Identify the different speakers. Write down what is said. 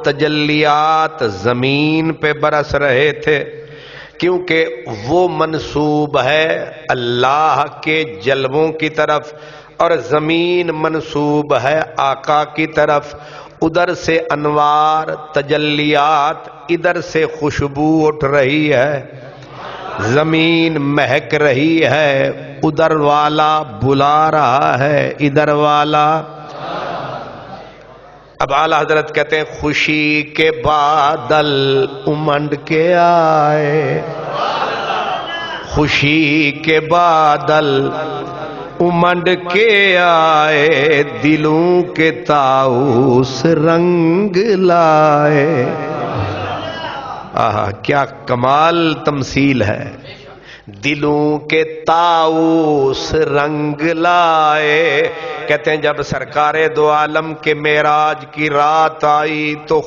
Speaker 1: تجلیات زمین پہ برس رہے تھے، کیونکہ وہ منسوب ہے اللہ کے جلووں کی طرف اور زمین منسوب ہے آقا کی طرف۔ ادھر سے انوار تجلیات، ادھر سے خوشبو اٹھ رہی ہے، زمین مہک رہی ہے، ادھر والا بلا رہا ہے، ادھر والا۔ اب اعلی حضرت کہتے ہیں خوشی کے بادل امنڈ کے آئے، خوشی کے بادل امنڈ کے آئے، دلوں کے طاؤس رنگ لائے۔ آہا کیا کمال تمثیل ہے، دلوں کے طاؤس رنگ لائے۔ کہتے ہیں جب سرکار دو عالم کے معراج کی رات آئی تو